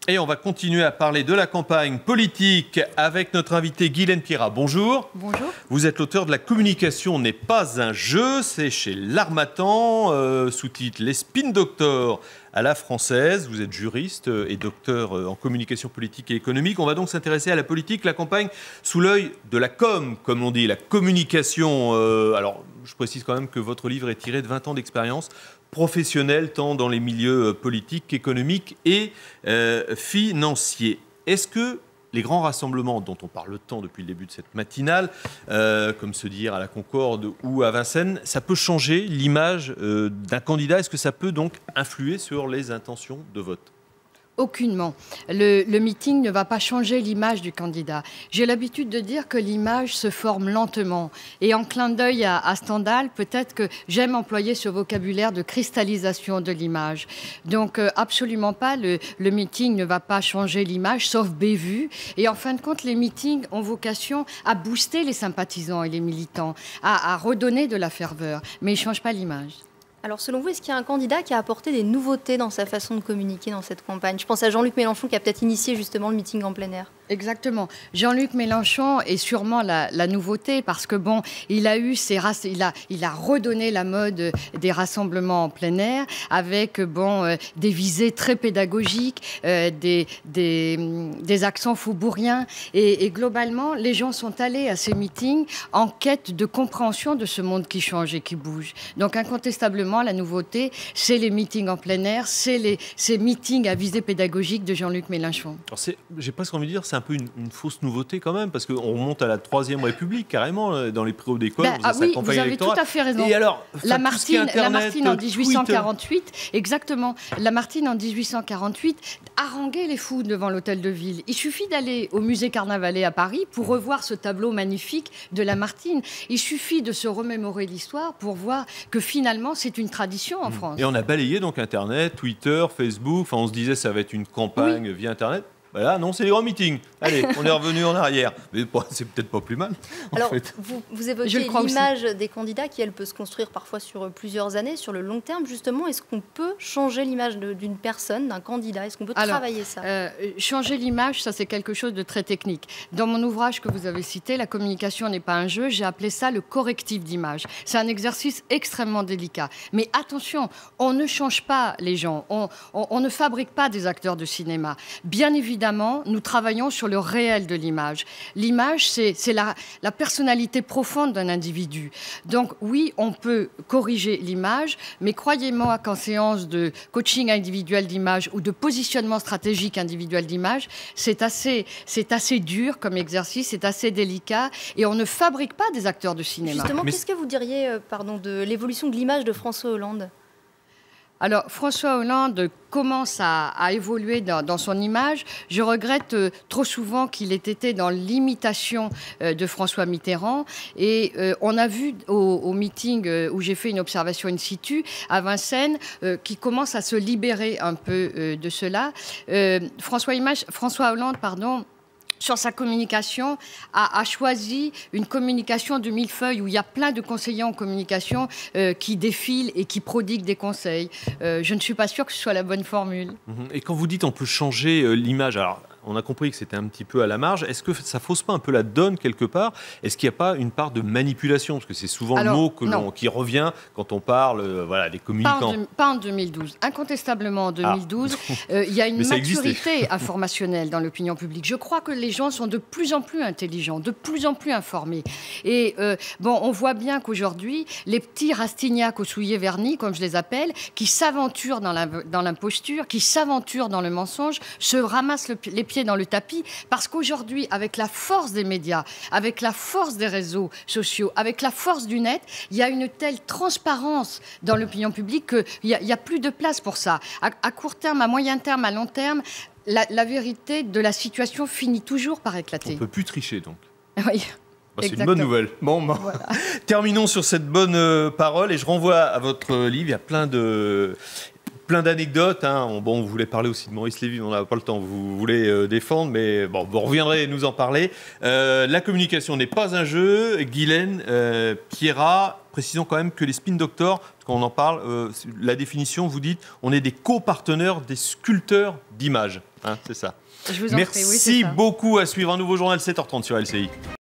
Et on va continuer à parler de la campagne politique avec notre invité Guylaine Pierrat. Bonjour. Bonjour. Vous êtes l'auteur de La communication n'est pas un jeu. C'est chez l'Harmattan, sous-titre Les Spin Doctors à la française. Vous êtes juriste et docteur en communication politique et économique. On va donc s'intéresser à la politique, la campagne, sous l'œil de la com, comme on dit, la communication. Alors, je précise quand même que votre livre est tiré de 20 ans d'expérience professionnelle, tant dans les milieux politiques qu'économiques et financiers. Est-ce que les grands rassemblements dont on parle tant depuis le début de cette matinale, comme se dire à la Concorde ou à Vincennes, ça peut changer l'image d'un candidat? Est-ce que ça peut donc influer sur les intentions de vote? Aucunement. Le meeting ne va pas changer l'image du candidat. J'ai l'habitude de dire que l'image se forme lentement. Et en clin d'œil à Stendhal, peut-être que j'aime employer ce vocabulaire de cristallisation de l'image. Donc, absolument pas, le meeting ne va pas changer l'image, sauf bévue. Et en fin de compte, les meetings ont vocation à booster les sympathisants et les militants, à redonner de la ferveur. Mais ils ne changent pas l'image. Alors, selon vous, est-ce qu'il y a un candidat qui a apporté des nouveautés dans sa façon de communiquer dans cette campagne? Je pense à Jean-Luc Mélenchon qui a peut-être initié justement le meeting en plein air. Exactement. Jean-Luc Mélenchon est sûrement la nouveauté parce que bon, il a redonné la mode des rassemblements en plein air avec des visées très pédagogiques, des accents faubouriens et globalement, les gens sont allés à ces meetings en quête de compréhension de ce monde qui change et qui bouge. Donc incontestablement, la nouveauté, c'est les meetings en plein air, c'est ces meetings à visée pédagogique de Jean-Luc Mélenchon. J'ai presque envie de dire, c'est un peu une fausse nouveauté quand même, parce qu'on remonte à la Troisième République carrément, dans les préaux d'école. Oui, vous avez tout à fait raison. Et alors, Lamartine en Twitter. 1848, exactement, Lamartine en 1848 haranguait les fous devant l'hôtel de ville. Il suffit d'aller au musée Carnavalet à Paris pour revoir ce tableau magnifique de Lamartine. Il suffit de se remémorer l'histoire pour voir que finalement c'est une tradition en France. Et on a balayé donc Internet, Twitter, Facebook, on se disait ça va être une campagne via Internet. Voilà, non, c'est les grands meetings. Allez, on est revenu en arrière. Mais c'est peut-être pas plus mal. Alors, vous évoquez l'image des candidats qui, elle, peut se construire parfois sur plusieurs années, sur le long terme. Justement, est-ce qu'on peut changer l'image d'une personne, d'un candidat? Est-ce qu'on peut travailler ça? Changer l'image, ça, c'est quelque chose de très technique. Dans mon ouvrage que vous avez cité, La communication n'est pas un jeu, j'ai appelé ça le correctif d'image. C'est un exercice extrêmement délicat. Mais attention, on ne change pas les gens. On ne fabrique pas des acteurs de cinéma. Bien évidemment, nous travaillons sur le réel de l'image. L'image, c'est la personnalité profonde d'un individu. Donc oui, on peut corriger l'image, mais croyez-moi qu'en séance de coaching individuel d'image ou de positionnement stratégique individuel d'image, c'est assez dur comme exercice, c'est assez délicat, et on ne fabrique pas des acteurs de cinéma. Justement, qu'est-ce que vous diriez de l'évolution de l'image de François Hollande? Alors, François Hollande commence à évoluer dans son image. Je regrette trop souvent qu'il ait été dans l'imitation de François Mitterrand. Et on a vu au meeting où j'ai fait une observation in situ à Vincennes qui commence à se libérer un peu de cela. François Hollande, sur sa communication, a choisi une communication de millefeuille où il y a plein de conseillers en communication qui défilent et qui prodiguent des conseils. Je ne suis pas sûre que ce soit la bonne formule. Et quand vous dites on peut changer l'image, alors on a compris que c'était un petit peu à la marge. Est-ce que ça fausse pas un peu la donne quelque part? Est-ce qu'il n'y a pas une part de manipulation? Parce que c'est souvent le mot qui revient quand on parle des communicants. Pas en 2012. Incontestablement en 2012, il y a une maturité informationnelle dans l'opinion publique. Je crois que les gens sont de plus en plus intelligents, de plus en plus informés. Et on voit bien qu'aujourd'hui, les petits Rastignac au soulier verni, comme je les appelle, qui s'aventurent dans l'imposture, qui s'aventurent dans le mensonge, se ramassent les pieds dans le tapis, parce qu'aujourd'hui, avec la force des médias, avec la force des réseaux sociaux, avec la force du net, il y a une telle transparence dans l'opinion publique qu'il n'y a plus de place pour ça. À court terme, à moyen terme, à long terme, la vérité de la situation finit toujours par éclater. On ne peut plus tricher, donc. Oui. C'est une bonne nouvelle. Voilà. Terminons sur cette bonne parole et je renvoie à votre livre. Il y a plein plein d'anecdotes. Hein. Bon, vous voulez parler aussi de Maurice Lévy, on n'a pas le temps. Vous voulez défendre, mais bon, vous reviendrez nous en parler. La communication n'est pas un jeu. Guylaine, Pierrat, précisons quand même que les spin doctors, parce qu'on en parle, la définition, vous dites, on est des copartenaires des sculpteurs d'images. Hein, c'est ça. Je vous en prie, oui, c'est ça. Merci beaucoup. À suivre un nouveau journal 7h30 sur LCI.